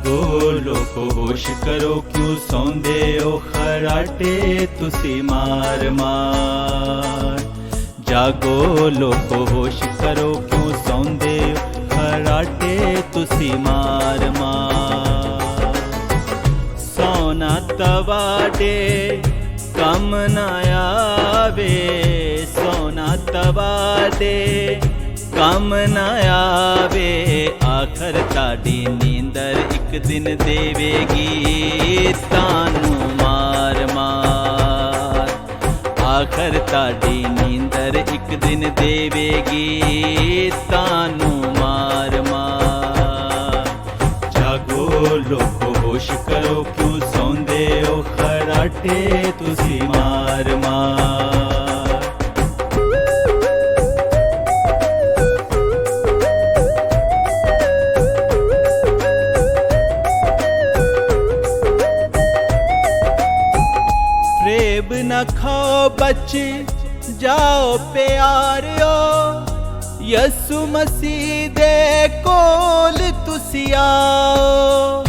ਜਾਗੋ ਲੋਕੋ ਹੋਸ਼ ਕਰੋ, ਕਿਉਂ ਸੌਂਦੇ ਹੋ ਖਰਾਟੇ ਤੁਸੀਂ ਮਾਰ ਮਾਰ। ਜਾਗੋ ਲੋਕੋ ਹੋਸ਼ ਕਰੋ, ਕਿਉਂ ਸੌਂਦੇ ਹੋ ਖਰਾਟੇ ਤੁਸੀਂ ਮਾਰ ਮਾਰ। ਸੋਨਾ ਤਵਾਡੇ ਕੰਮ ਨਾ ਆਵੇ, ਸੋਨਾ ਤਵਾਡੇ ਕੰਮ ਨਾ ਆਵੇ, ਆਖਰ ਤੁਹਾਡੀ ਨੀਂਦਰ ਇੱਕ ਦਿਨ ਦੇਵੇਗੀ ਤੁਹਾਨੂੰ ਮਾਰ ਮਾਰ। ਆਖਰ ਤੁਹਾਡੀ ਨੀਂਦਰ ਇੱਕ ਦਿਨ ਦੇਵੇਗੀ ਤੁਹਾਨੂੰ ਮਾਰ ਮਾਰ। ਜਾਗੋ ਲੋਕੋ ਹੋਸ਼ ਕਰੋ, ਕਿਉਂ ਸੌਂਦੇ ਹੋ ਖਰਾਟੇ ਤੁਸੀਂ ਮਾਰ ਮਾਰ। ਫਰੇਬ ਨਾ ਖਾਓ ਬਚ ਜਾਓ ਪਿਆਰਿਓ, ਯਿਸੂ ਮਸੀਹ ਦੇ ਕੋਲ ਤੁਸੀਂ ਆਓ।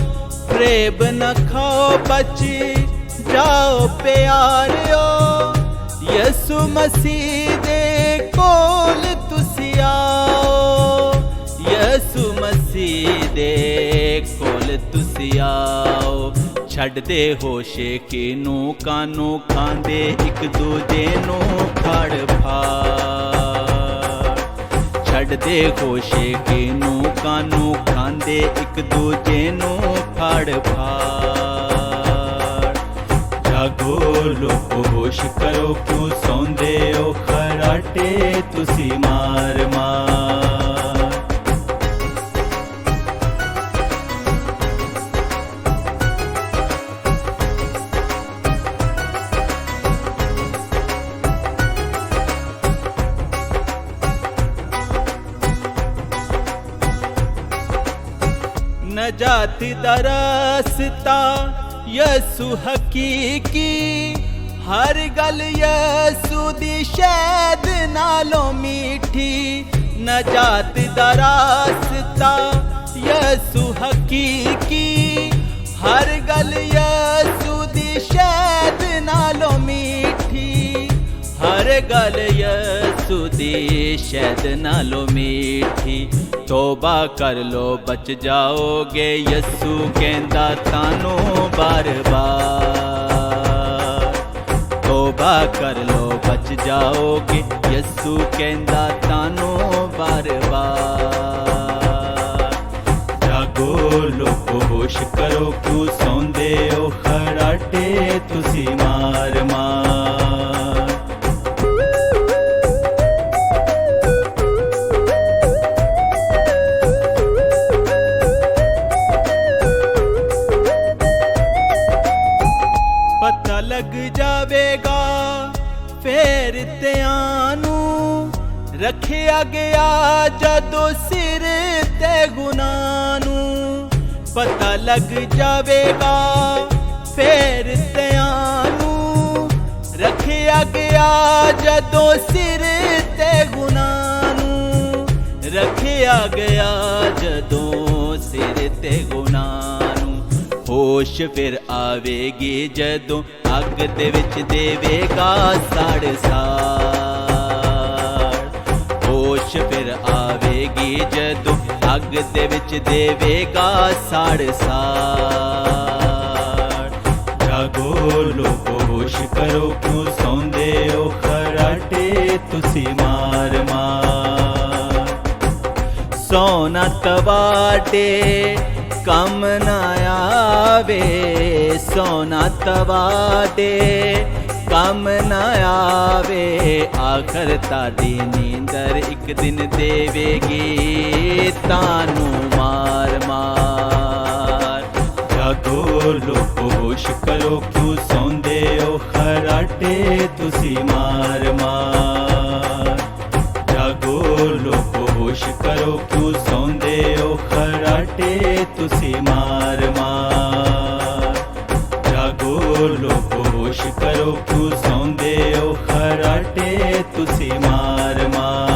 ਫਰੇਬ ਨਾ ਖਾਓ ਬਚ ਜਾਓ ਪਿਆਰਿਓ, ਯਿਸੂ ਮਸੀਹ ਦੇ ਕੋਲ ਤੁਸੀਂ ਆਓ। ਯਿਸੂ ਮਸੀਹ ਦੇ ਕੋਲ ਤੁਸੀਂ ਆਓ। ਛੱਡਦੇ ਹੋ ਸ਼ੇਕੀ ਨੂੰ ਕਾਨੂੰ, ਖਾਂਦੇ ਇੱਕ ਦੂਜੇ ਨੂੰ ਫੜ ਫਾੜ। ਛੱਡਦੇ ਹੋ ਸ਼ੇਕੀ ਨੂੰ ਕਾਨੂੰ, ਖਾਂਦੇ ਇੱਕ ਦੂਜੇ ਨੂੰ ਫੜ ਫਾੜ। ਜਾਗੋ ਲੋਕੋ ਹੋਸ਼ ਕਰੋ, ਕਿਉਂ ਸੌਂਦੇ ਹੋ ਖਰਾਟੇ ਤੁਸੀਂ ਮਾਰ ਮਾਰ। نجات دا راستہ یسو حقیقی، ہر گل یسو دی شہد نالوں میٹھی۔ نجات دا راستہ یسو حقیقی، ہر گل یسو دی شہد نالوں میٹھی۔ ہر گل یسو دی شہد نالوں میٹھی۔ توبہ کر لو بچ جاؤ گے، یسو کہندا تانوں بار بار۔ توبہ کر لو بچ جاؤ گے، یسو کہندا تانوں بار بار۔ جاگو لوکو ہوش کرو، کیوں سوندے ہو خراٹے تسی مار مار۔ لگ جاوے گا پھر تیانوں، رکھیا گیا جدو سر تے گناہ نوں۔ پتہ لگ جاوے گا پھر تیانوں، رکھیا گیا جدو سر تے گناہ نوں۔ رکھیا گیا جدو سر تے گناہ نوں۔ ہوش پھر آوے گی جدوں اگ دے وچ دیوے گا ساڑ ساڑ۔ ہوش پھر آوے گی جدوں اگ دے وچ دیوے گا ساڑ ساڑ۔ جاگو لوکو ہوش کرو، کیوں سوندے ہو خراٹے تسی مار مار۔ سونا تواڈے کم نہ آوے، سونا تواڈے کم نہ آوے، آخر تاڈی نیندر ایک دن دیوے گی تانوں مار مار۔ جاگو لوکو ہوش کرو، کیوں سوندے ہو خراٹے تسی مار مار۔ جاگو لوکو ہوش کرو، کیوں سوندے ہو خراٹے تسی مار مار۔ جاگو لوکو ہوش کرو، کیوں سوندے ہو خراٹے تسی مار مار۔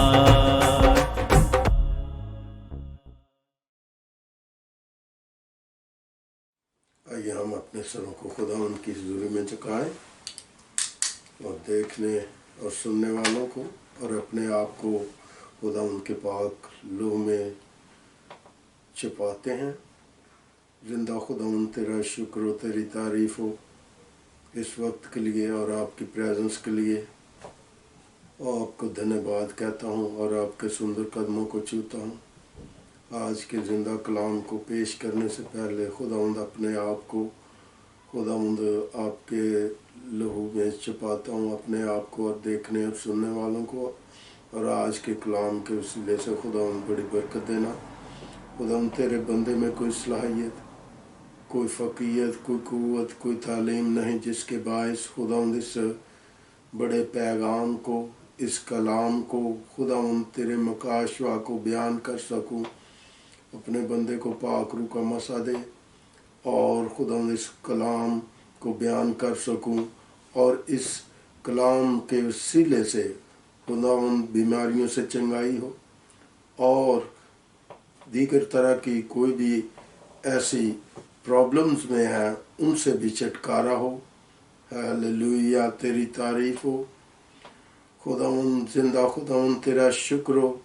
सरों को खुदा उनकी हज़ूरी में झुकाएं और देखने और सुनने वालों को और अपने आप को खुदा उनके पाक लहू में छिपाते हैं। जिंदा खुदा उन तेरा शुक्र हो, तेरी तारीफ़ हो इस वक्त के लिए और आपकी प्रेजेंस के लिए, और आपको धन्यवाद कहता हूँ और आपके सुंदर कदमों को छूता हूँ। आज के ज़िंदा कलाम को पेश करने से पहले खुदावंद अपने आप को खुदावंद आपके लहू में छिपाता हूँ, अपने आप को और देखने और सुनने वालों को, और आज के कलाम के वसीले से खुदावंद बड़ी बरकत देना। खुदावंद तेरे बंदे में कोई सलाहियत, कोई फ़कीयत, कोई क़ुव्वत, कोई तालीम नहीं जिसके बायस खुदावंद इस बड़े पैगाम को, इस कलाम को खुदावंद तेरे मकाशवा को बयान कर सकूं। अपने बंदे को पाक रूह का मसा दे और खुदावंद इस कलाम को बयान कर सकूं, और इस कलाम के वसीले से खुदावंद बीमारियों से चंगाई हो और दीगर तरह की कोई भी ऐसी प्रॉब्लम्स में है उनसे भी छुटकारा हो। हालेलुया, तेरी तारीफ़ हो खुदावंद। जिंदा खुदावंद तेरा शुक्र हो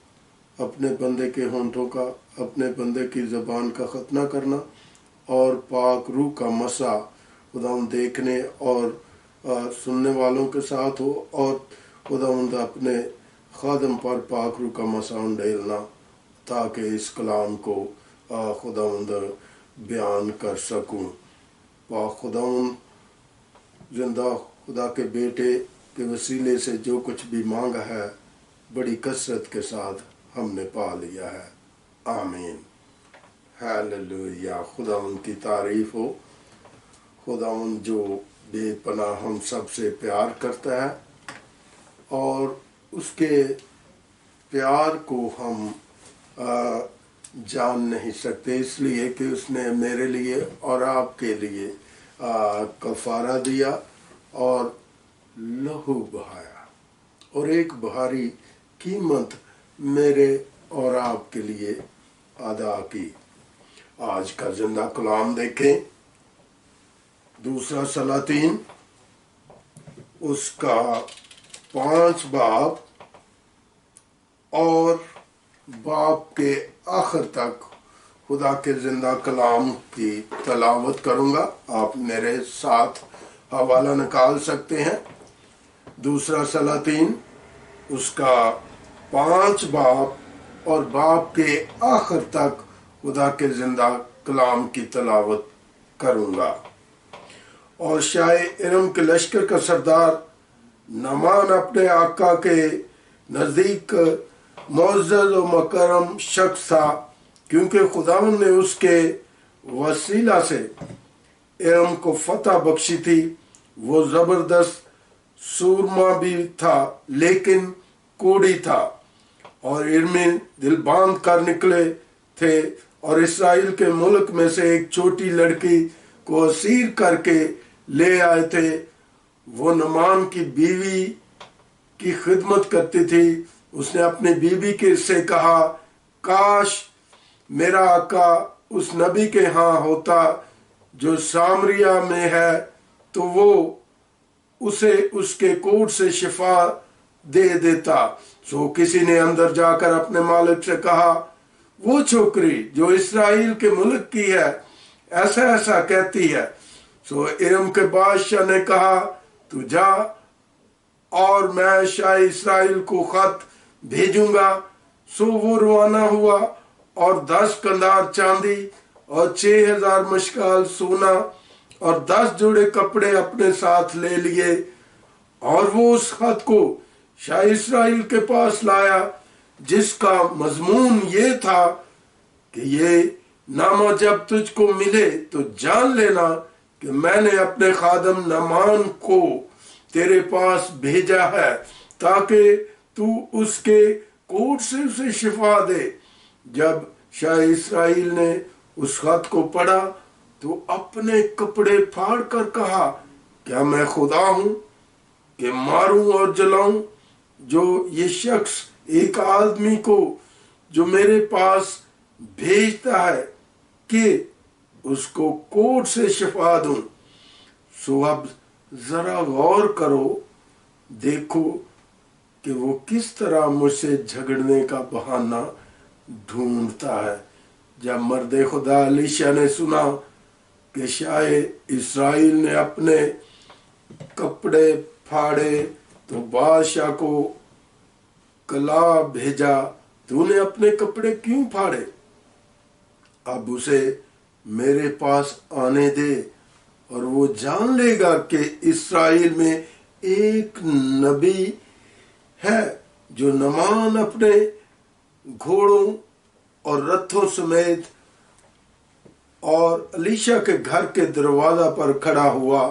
अपने बंदे के होंठों का, अपने बंदे की ज़बान का खतना करना और पाक रूह का मसा खुदावंद देखने और सुनने वालों के साथ हो, और खुदावंद अपने खादम पर पाक रूह का मसा उंडेलना ताकि इस कलाम को खुदावंद बयान कर सकूं। पाक खुदावंद जिंदा खुदा के बेटे के वसीले से जो कुछ भी मांगा है बड़ी कसरत के साथ हमने पा लिया है। आमीन। हालेलुया, खुदावंद की तारीफ़ हो। खुदावंद जो बेपनाह हम सब से प्यार करता है और उसके प्यार को हम जान नहीं सकते, इसलिए कि उसने मेरे लिए और आपके लिए कफ़ारा दिया और लहू बहाया और एक भारी कीमत मेरे और आपके लिए अदा की। आज का जिंदा कलाम देखें, दूसरा सलातीन उसका 5 बाब और बाब के आखिर तक खुदा के जिंदा कलाम की तलावत करूंगा। आप मेरे साथ हवाला निकाल सकते हैं। दूसरा सलातीन उसका 5 बाब और बाब के आखिर तक खुदा के जिंदा कलाम की तलावत करूंगा। और शाह इरम के लश्कर का सरदार नमान अपने आका के नज़दीक मुअज़्ज़ज़ और मुकर्रम शख्स था, क्योंकि खुदावंद ने उसके वसीला से इरम को फतह बख्शी थी। वो ज़बरदस्त सूरमा भी था लेकिन कोड़ी था, और इरमी दिल बांध कर निकले थे और इसराइल के मुल्क में से एक छोटी लड़की को असीर करके ले आए थे। वो नमान की बीवी की खिदमत करती थी। उसने अपनी बीवी के से कहा, काश मेरा आका उस नबी के यहाँ होता जो सामरिया में है, तो वो उसे उसके कोट से शिफा दे देता। सो किसी ने अंदर जाकर अपने मालिक से कहा, वो छोकरी जो इस्राएल के मुल्क की है ऐसा ऐसा कहती है। सो इरम के बादशाह ने कहा, तू जा और मैं शाह इस्राएल को खत भेजूंगा। सो वो रवाना हुआ और 10 कंधार चांदी और 6000 मशकाल सोना और 10 जोड़े कपड़े अपने साथ ले लिए, और वो उस खत को शाह इस्राएल के पास लाया, जिसका मजमून ये था कि ये नामा जब तुझको मिले तो जान लेना कि मैंने अपने खादम नमान को तेरे पास भेजा है ताकि तू उसके कोट से उसे शिफा दे। जब शाह इस्राएल ने उस खत को पढ़ा तो अपने कपड़े फाड़ कर कहा, क्या मैं खुदा हूं कि मारूं और जलाऊं? जो ये शख्स एक आदमी को जो मेरे पास भेजता है कि उसको कोट से शिफा दूं। सो अब जरा गौर करो, देखो कि वो किस तरह मुझसे झगड़ने का बहाना ढूंढता है। जब मर्द खुदा एलीशा ने सुना कि शायद इस्राएल ने अपने कपड़े फाड़े, तो बादशाह को कला भेजा, तूने अपने कपड़े क्यों फाड़े? अब उसे मेरे पास आने दे और वो जान लेगा कि इस्राएल में एक नबी है जो नामान अपने घोड़ों और रथों समेत और एलीशा के घर के दरवाजा पर खड़ा हुआ।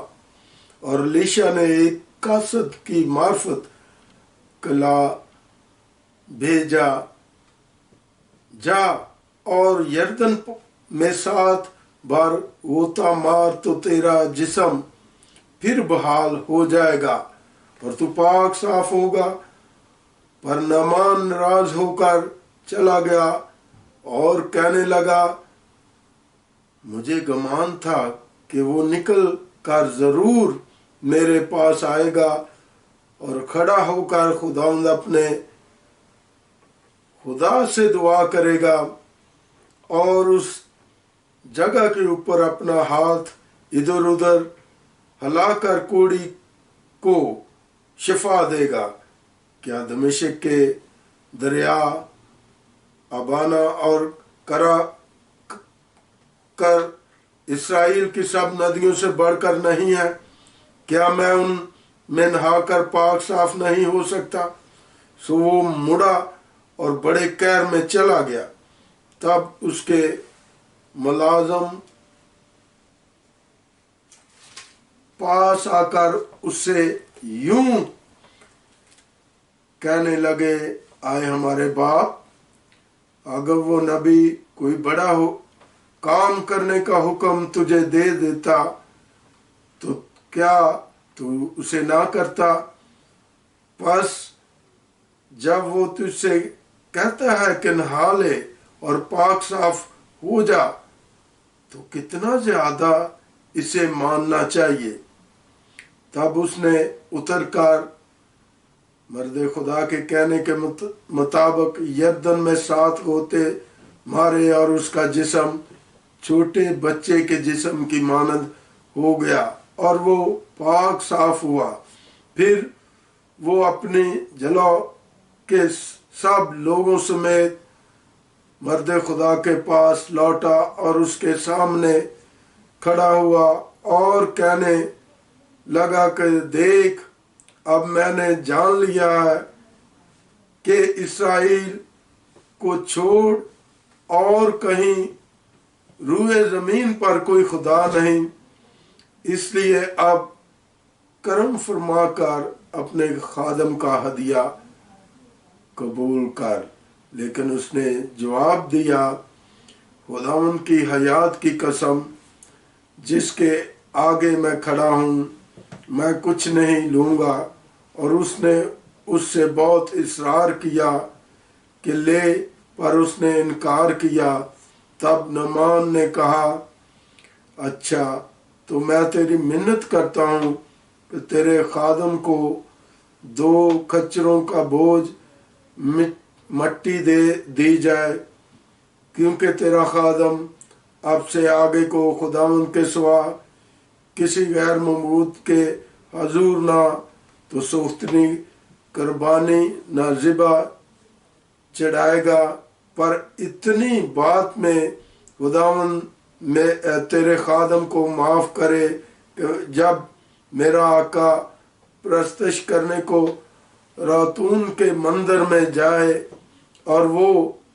और एलीशा ने एक कासद की मार्फत कला भेजा, जा और यरदन में 7 बार गोता मार तो तेरा जिस्म फिर बहाल हो जाएगा और तू पाक साफ होगा। पर नामान नाराज होकर चला गया और कहने लगा, मुझे गुमान था कि वो निकल कर जरूर मेरे पास आएगा और खड़ा होकर खुदावंद अपने खुदा से दुआ करेगा और उस जगह के ऊपर अपना हाथ इधर उधर हिलाकर कोड़ी को शिफा देगा। क्या दमिश्क के दरिया अबाना और करा कर इस्राएल की सब नदियों से बढ़कर नहीं है? क्या मैं उन में नहाकर पाक साफ नहीं हो सकता? सो वो मुड़ा और बड़े कहर में चला गया। तब उसके मुलाजम पास आकर उससे यूं कहने लगे, आए हमारे बाप, अगर वो नबी कोई बड़ा हो काम करने का हुक्म तुझे दे देता तो क्या तू उसे ना करता? बस जब वो तुझसे कहता है कि नहा ले और पाक साफ हो जा, तो कितना ज्यादा इसे मानना चाहिए। तब उसने उतरकर मर्द खुदा के कहने के मुताबिक यरदन में 7 गोते मारे और उसका जिस्म छोटे बच्चे के जिस्म की मानद हो गया और वो पाक साफ हुआ। फिर वो अपनी जलो के सब लोगों समेत मर्द खुदा के पास लौटा और उसके सामने खड़ा हुआ और कहने लगा कि देख, अब मैंने जान लिया है कि इस्राएल को छोड़ और कहीं रूए जमीन पर कोई खुदा नहीं, इसलिए अब करम फरमा कर अपने खादम का हदिया कबूल कर। लेकिन उसने जवाब दिया, खुदावंद की हयात की कसम जिसके आगे मैं खड़ा हूँ, मैं कुछ नहीं लूँगा। और उसने उससे बहुत इसरार किया कि ले, पर उसने इनकार किया। तब नामान ने कहा, अच्छा तो मैं तेरी मिन्नत करता हूँ कि तेरे खादम को 2 खच्चरों का बोझ मट्टी दे दी जाए, क्योंकि तेरा खादम अब से आगे को खुदावंद के सिवा किसी गैर ममूद के हजूर ना तो सोख्तनी कुर्बानी ना ज़िबा चढ़ाएगा। पर इतनी बात में खुदावंद में तेरे खादम को माफ करे कि जब मेरा आका प्रस्तश करने को रातून के मंदिर में जाए और वो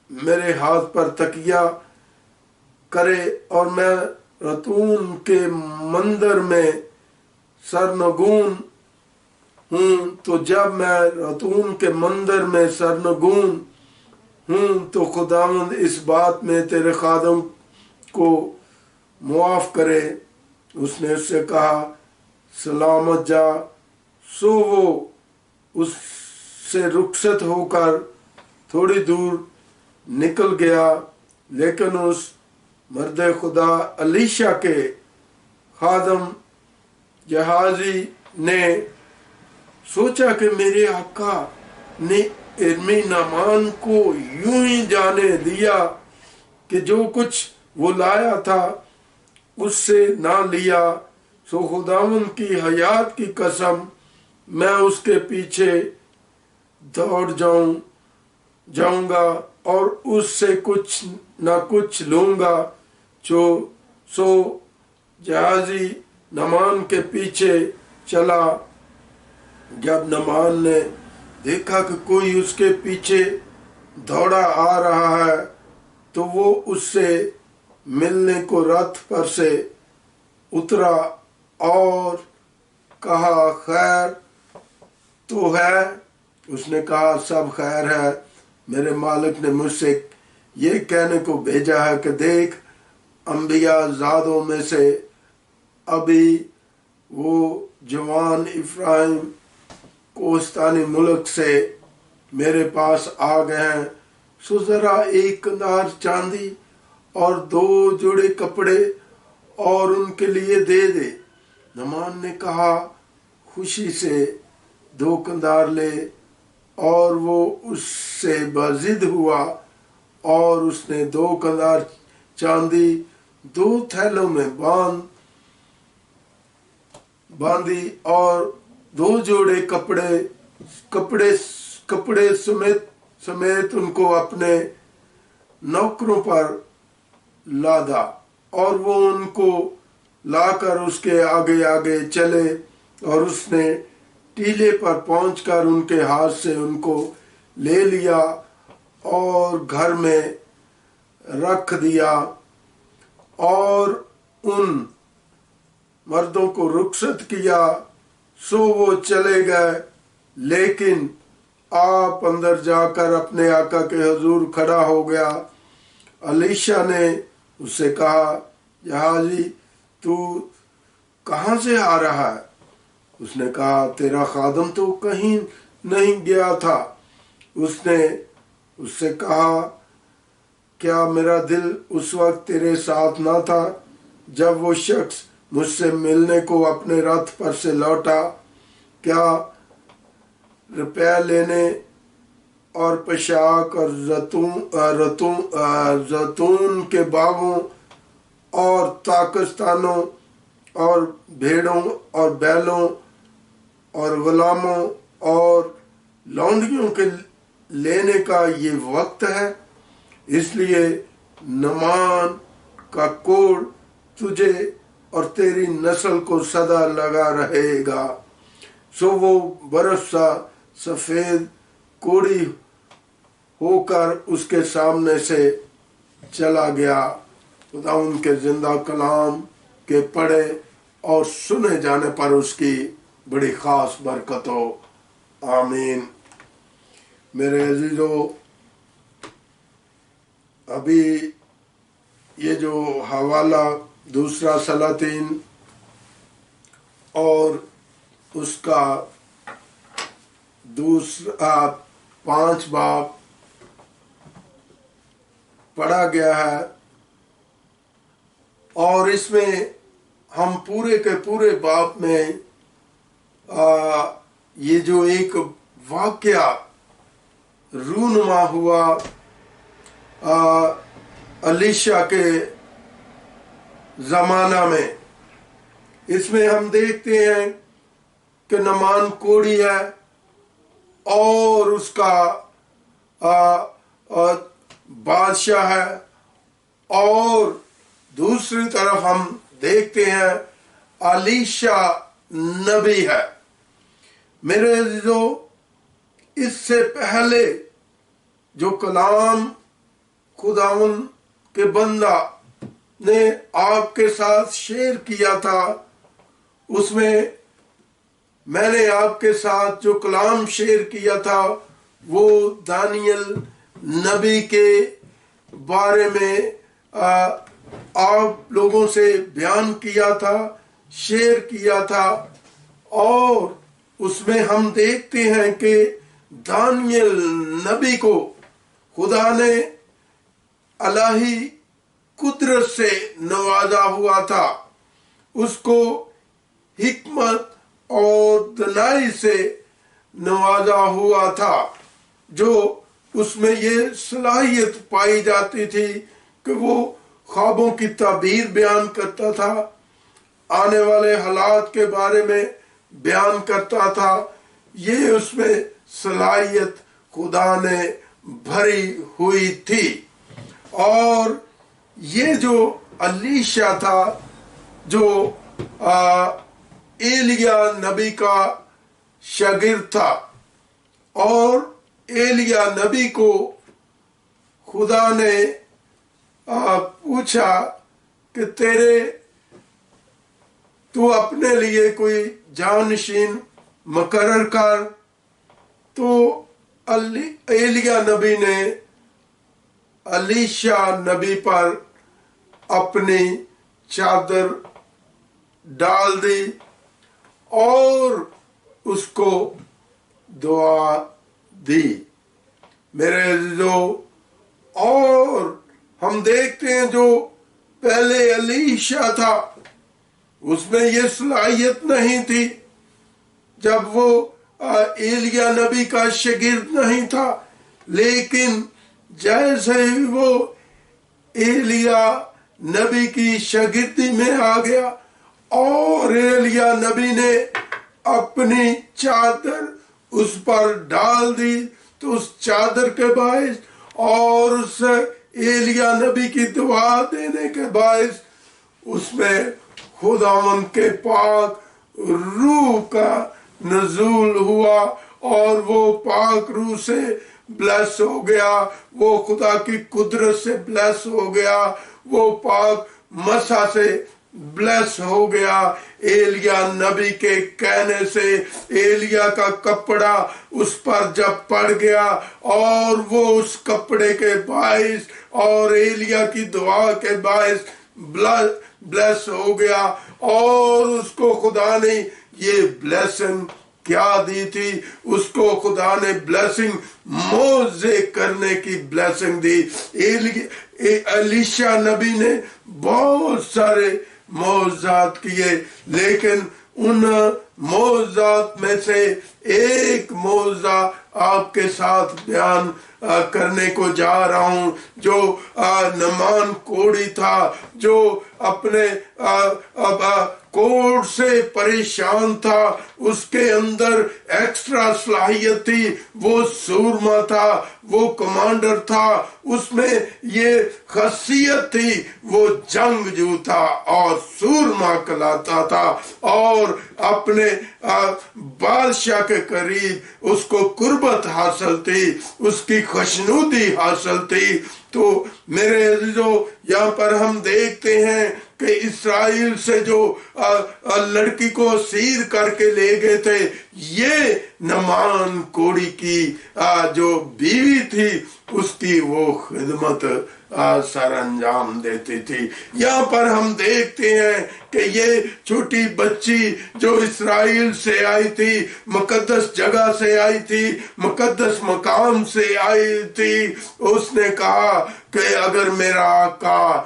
मेरे हाथ पर तकिया करे और मैं रतून के मंदिर में सरनगून हूँ, तो जब मैं रतून के मंदिर में सरनगून हूँ तो खुदावंद इस बात में तेरे खादम को मुआफ करे। उसने उससे कहा, सलामत जा। सो वो उससे रुखसत होकर थोड़ी दूर निकल गया। लेकिन उस मर्द खुदा एलीशा के खादम जहाजी ने सोचा कि मेरे आका ने इर्मी नमान को यूं ही जाने दिया कि जो कुछ वो लाया था उससे ना लिया, सो खुदावन की हयात की कसम मैं उसके पीछे दौड़ जाऊंगा और उससे कुछ ना कुछ लूंगा। सो जहाजी नमान के पीछे चला। जब नमान ने देखा कि कोई उसके पीछे दौड़ा आ रहा है तो वो उससे मिलने को रथ पर से उतरा और कहा, खैर तो है? उसने कहा, सब खैर है। मेरे मालिक ने मुझसे ये कहने को भेजा है कि देख, अंबिया ज़ादों में से अभी वो जवान इफ्राइम कोस्तानी मुल्क से मेरे पास आ गए हैं, सो जरा एक कंधार चांदी और 2 जोड़े कपड़े और उनके लिए दे दे। नमान ने कहा, खुशी से 2 कंधार ले, और वो उससे बाजिद हुआ और उसने 2 कंधार चांदी 2 थैलों में बांधी और 2 जोड़े कपड़े समेत उनको अपने नौकरों पर लादा, और वो उनको लाकर उसके आगे आगे चले, और उसने टीले पर पहुंचकर उनके हाथ से उनको ले लिया और घर में रख दिया और उन मर्दों को रुखसत किया। सो वो चले गए, लेकिन आप अंदर जाकर अपने आका के हुजूर खड़ा हो गया। अलीशा ने उससे कहा, जहाजी तू कहाँ से आ रहा है? उसने कहा, तेरा खादम तो कहीं नहीं गया था। उसने उससे कहा, क्या मेरा दिल उस वक्त तेरे साथ ना था जब वो शख्स मुझसे मिलने को अपने रथ पर से लौटा? क्या रुपया लेने और पोशाक और जैतून के बागों और ताकिस्तानों और भेड़ों और बैलों और गुलामों और लौंडियों के लेने का ये वक्त है? इसलिए नमान का कोढ़ तुझे और तेरी नस्ल को सदा लगा रहेगा। सो वो बर्फ सा सफेद कोढ़ी होकर उसके सामने से चला गया। खुदा उनके जिंदा कलाम के पढ़े और सुने जाने पर उसकी बड़ी खास बरकत हो। आमीन। मेरे अजीजों, अभी ये जो हवाला 2 सलातीन और उसका 5 बाब पढ़ा गया है, और इसमें हम पूरे के पूरे बाब में ये जो एक वाकया रूनुमा हुआ अलीशा के जमाना में, इसमें हम देखते हैं कि नमान कोढ़ी है और उसका बादशाह है, और दूसरी तरफ हम देखते हैं अलीशा नबी है। मेरे अजीजों, इससे पहले जो कलाम खुदावन के बंदा ने आपके साथ शेयर किया था, उसमें मैंने आपके साथ जो कलाम शेयर किया था वो दानियल नबी के बारे में आप लोगों से बयान किया था, शेयर किया था, और उसमें हम देखते हैं कि दानियल नबी को खुदा ने अलाही कुदरत से नवाजा हुआ था। उसको हिकमत توانائی سے نوازا ہوا تھا، جو اس میں یہ صلاحیت پائی جاتی تھی کہ وہ خوابوں کی تعبیر بیان کرتا تھا، آنے والے حالات کے بارے میں بیان کرتا تھا۔ یہ اس میں صلاحیت خدا نے بھری ہوئی تھی۔ اور یہ جو الیشا تھا، جو ایلیا نبی کا شاگرد تھا، اور ایلیا نبی کو خدا نے پوچھا کہ تو اپنے لیے کوئی جانشین مقرر کر، تو ایلیا نبی نے الیشا نبی پر اپنی چادر ڈال دی اور اس کو دعا دی۔ میرے عزیزو، اور ہم دیکھتے ہیں جو پہلے الیشا تھا اس میں یہ صلاحیت نہیں تھی، جب وہ ایلیا نبی کا شاگرد نہیں تھا، لیکن جیسے ہی وہ ایلیا نبی کی شاگردی میں آ گیا اور ایلیا نبی نے اپنی چادر اس پر ڈال دی، تو اس چادر کے باعث اور اس ایلیا نبی کی دعا دینے کے باعث اس میں خداوند کے پاک روح کا نزول ہوا، اور وہ پاک روح سے بلیس ہو گیا، وہ خدا کی قدرت سے بلیس ہو گیا، وہ پاک مسا سے بلیس ہو گیا۔ ایلیا نبی کے کہنے سے ایلیا کا کپڑا اس پر جب پڑ گیا، اور وہ اس کپڑے کے باعث اور ایلیا کی دعا کے باعث بلیس ہو گیا، اور اس کو خدا نے یہ بلیسنگ کیا دی تھی؟ اس کو خدا نے بلیسنگ معجزے کرنے کی بلیسنگ دی۔ الیشا نبی نے بہت سارے معجزات کیے، لیکن ان معجزات میں سے ایک معجزہ آپ کے ساتھ بیان کرنے کو جا رہا ہوں، جو نعمان کوڑی تھا، جو اپنے کوڑ سے پریشان تھا، اس کے اندر ایکسٹرا صلاحیت تھی، وہ سورما تھا، وہ کمانڈر تھا، اس میں یہ خاصیت تھی، وہ جنگجو تھا اور سورما کہلاتا تھا، اور اپنے بادشاہ کے قریب اس کو قربت حاصل تھی، اس کی خوشنودی حاصل تھی۔ تو میرے عزیزو، یہاں پر ہم دیکھتے ہیں کہ اسرائیل سے جو لڑکی کو اسیر کر کے لے گئے تھے، یہ نعمان کوڑی کی جو بیوی تھی، اس کی وہ خدمت سر انجام دیتی تھی۔ یہاں پر ہم دیکھتے ہیں کہ یہ چھوٹی بچی جو اسرائیل سے آئی تھی، مقدس جگہ سے آئی تھی، مقدس مقام سے آئی تھی، اس نے کہا کہ اگر میرا آقا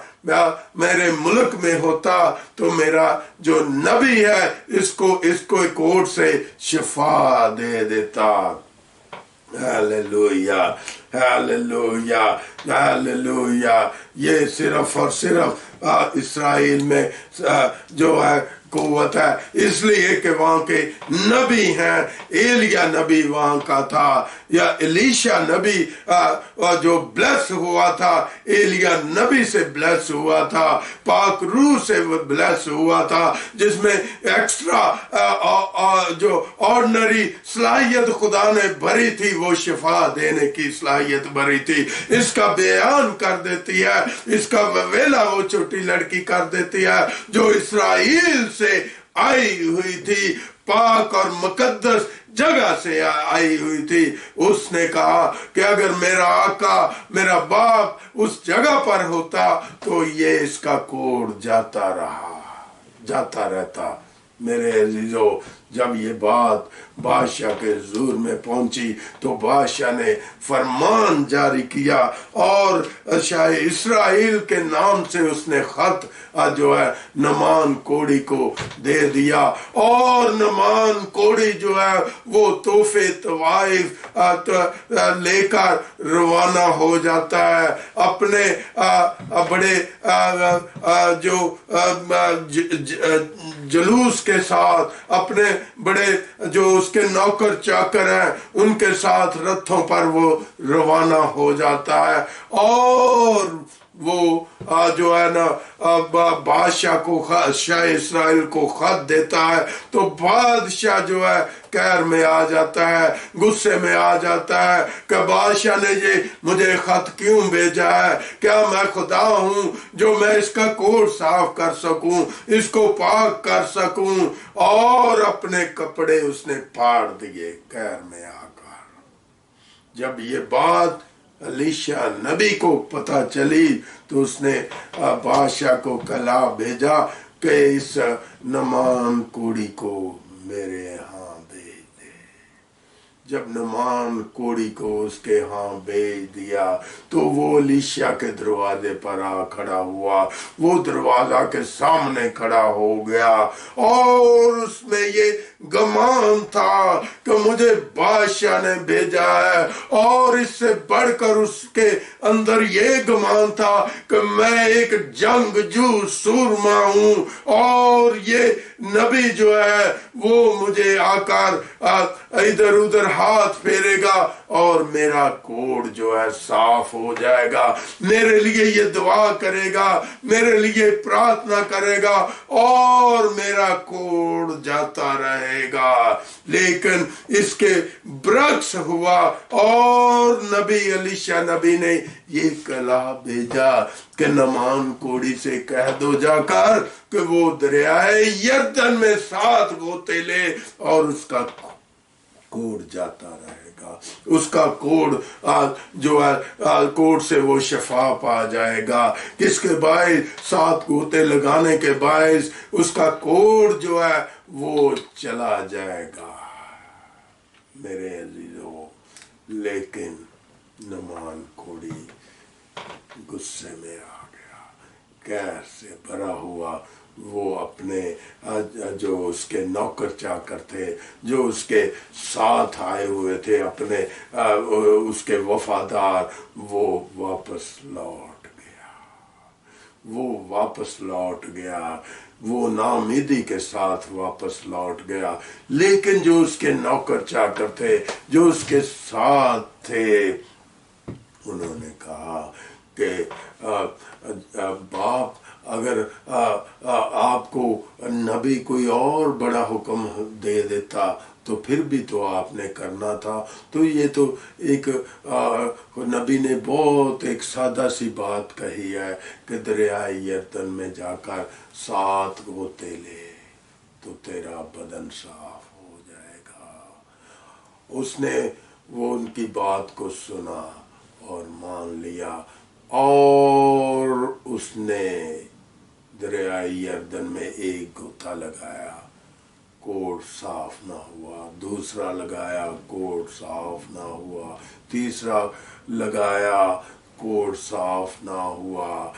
میرے ملک میں ہوتا تو میرا جو نبی ہے اس کو ایک اور سے شفا دے دیتا۔ Hallelujah, hallelujah, hallelujah. یہ صرف اور صرف اسرائیل میں جو ہے قوت ہے، اس لیے کہ وہاں کے نبی ہیں۔ ایلیا نبی وہاں کا تھا، یا الیشا نبی جو بلیس ہوا تھا، ایلیا نبی سے بلیس ہوا تھا، پاک روح سے بلیس ہوا تھا، جس میں ایکسٹرا جو آرڈنری صلاحیت خدا نے بھری تھی، وہ شفا دینے کی صلاحیت بھری تھی۔ اس کا بیان کر دیتی ہے، اس کا ویلا وہ چھوٹی لڑکی کر دیتی ہے جو اسرائیل سے آئی ہوئی تھی، پاک اور مقدس جگہ سے آئی ہوئی تھی۔ اس نے کہا کہ اگر میرا آقا، میرا باپ اس جگہ پر ہوتا تو یہ اس کا کوڑ جاتا رہتا۔ میرے عزیزو، جب یہ بات بادشاہ کے حضور میں پہنچی تو بادشاہ نے فرمان جاری کیا اور شاہ اسرائیل کے نام سے اس نے خط جو ہے نعمان کوڑی کو دے دیا، اور نعمان کوڑی جو ہے وہ تحفے طوائف لے کر روانہ ہو جاتا ہے اپنے بڑے جو جلوس کے ساتھ، اپنے بڑے جو اس کے نوکر چاکر ہیں ان کے ساتھ رتھوں پر وہ روانہ ہو جاتا ہے، اور وہ جو ہے نا بادشاہ کو شاہ اسرائیل کو خط دیتا ہے، تو بادشاہ جو ہے قہر میں آ جاتا ہے، غصے میں آ جاتا ہے کہ بادشاہ نے یہ مجھے خط کیوں بھیجا ہے؟ کیا میں خدا ہوں جو میں اس کا کوڑ صاف کر سکوں، اس کو پاک کر سکوں؟ اور اپنے کپڑے اس نے پھاڑ دیے قہر میں آ کر۔ جب یہ بات الیشا نبی کو پتہ چلی تو اس نے بادشاہ کو کلا بھیجا کہ اس نعمان کوڑی کو میرے ہاں بھیج دے۔ جب نعمان کوڑی کو اس کے ہاں بھیج دیا تو وہ الیشا کے دروازے پر آ کھڑا ہوا، وہ دروازہ کے سامنے کھڑا ہو گیا، اور اس میں یہ گمان تھا کہ مجھے بادشاہ نے بھیجا ہے، اور اس سے بڑھ کر اس کے اندر یہ گمان تھا کہ میں ایک جنگجو سورما ہوں، اور یہ نبی جو ہے وہ مجھے آ کر ادھر ادھر ہاتھ پھیرے گا اور میرا کوڑ جو ہے صاف ہو جائے گا، میرے لیے یہ دعا کرے گا، میرے لیے پرارتھنا کرے گا، اور میرا کوڑ جاتا رہے گا۔ لیکن اس کے برعکس ہوا، اور نبی الیشا نبی نے یہ کلا بھیجا کہ نعمان کوڑی سے کہہ دو جا کر کہ وہ دریائے یردن میں 7 غوطے لے، اور اس کا کوڑ جاتا رہے گا، اس کا کوڑ جو ہے کوڑ سے وہ شفا پا جائے گا، کس کے باعث 7 غوطے لگانے کے باعث اس کا کوڑ جو ہے وہ چلا جائے گا۔ میرے عزیزو، لیکن نعمان کوڑی غصے میں آ گیا، قہر سے بھرا ہوا، وہ اپنے جو اس کے نوکر چاکر تھے، جو اس کے ساتھ آئے ہوئے تھے، اپنے اس کے وفادار، وہ واپس لوٹ گیا، وہ واپس لوٹ گیا، وہ ناامیدی کے ساتھ واپس لوٹ گیا۔ لیکن جو اس کے نوکر چاکر تھے، جو اس کے ساتھ تھے، انہوں نے کہا کہ باپ، اگر آپ کو نبی کوئی اور بڑا حکم دے دیتا تو پھر بھی تو آپ نے کرنا تھا، تو یہ تو ایک نبی نے بہت ایک سادہ سی بات کہی ہے کہ دریائے یردن میں جا کر 7 غوطے لے تو تیرا بدن صاف ہو جائے گا۔ اس نے وہ ان کی بات کو سنا اور مان لیا، اور اس نے دریائے یردن میں 1 غوطہ لگایا، کوڑ صاف نہ ہوا، دوسرا لگایا، کوڑ صاف نہ ہوا، تیسرا لگایا، کوڑ صاف نہ ہوا،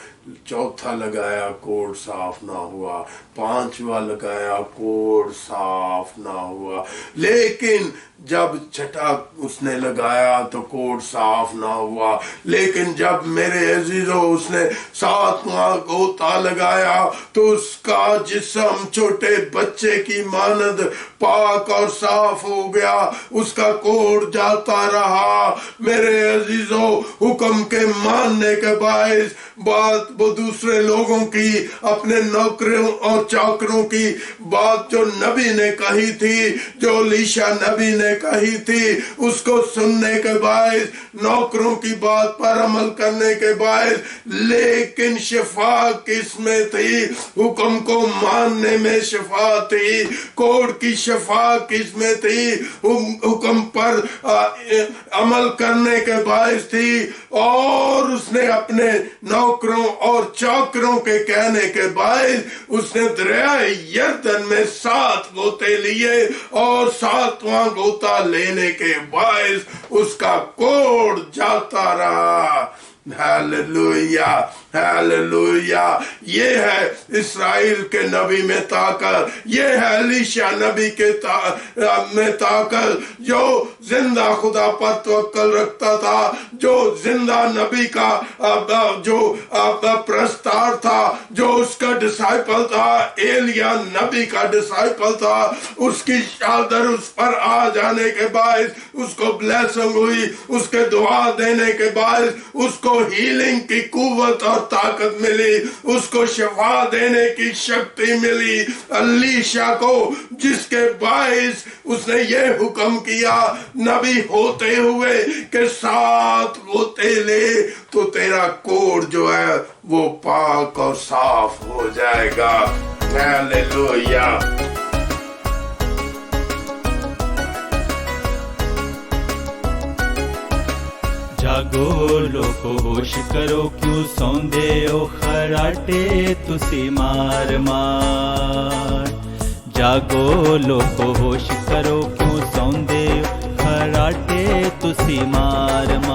چوتھا لگایا، کوڑ صاف نہ ہوا، 5واں لگایا، کوڑ صاف نہ ہوا۔ لیکن جب چھٹا اس نے لگایا تو کوڑ صاف نہ ہوا۔ لیکن جب میرے عزیزو اس نے 7واں غوطہ لگایا تو اس کا جسم چھوٹے بچے کی مانند پاک اور صاف ہو گیا، اس کا کوڑ جاتا رہا۔ میرے عزیزو، حکم کے ماننے کے باعث بات وہ دوسرے لوگوں کی، اپنے نوکروں اور چاکروں کی بات جو نبی نے کہی تھی، جو الیشا نبی نے کہی تھی، اس کو سننے کے باعث، نوکروں کی بات پر عمل کرنے کے باعث، لیکن شفا کس میں تھی؟ حکم کو ماننے میں شفا تھی۔ کوڑ کی شفا کس میں تھی؟ حکم پر عمل کرنے کے باعث تھی۔ اور اس نے اپنے नौकरों और चाकरों के कहने के बाद उसने दरियाए यरदन में 7 गोते लिए और 7वां गोता लेने के बाद उसका कोढ़ जाता रहा। Hallelujah, hallelujah. ये है इस्राएल के नबी में ताकत, ये है एलीशा नबी के में ताकत, जो जिंदा खुदा पर तवक्कल रखता था, जो जिंदा नबी का जो प्रस्तार था, जो उसका डिसाइपल था, एलिया नबी का डिसाइपल था। उसकी चादर उस पर आ जाने के बाद उसको ब्लेसिंग हुई, उसके दुआ देने के बाद उसको हीलिंग की कुव्वत और ताकत मिली, उसको शिफा देने की शक्ति मिली। एलीशा को, जिसके बाइस उसने ये हुक्म किया नबी होते हुए कि 7 गोते ले तो तेरा कोढ़ जो है वो पाक और साफ हो जाएगा। हालेलुया। जागो लोको होश करो, क्यों सौंदे ओ खराटे तुसी मार मार। जागो लोको होश करो, क्यों सौंदे ओ खराटे तुसी मार मार।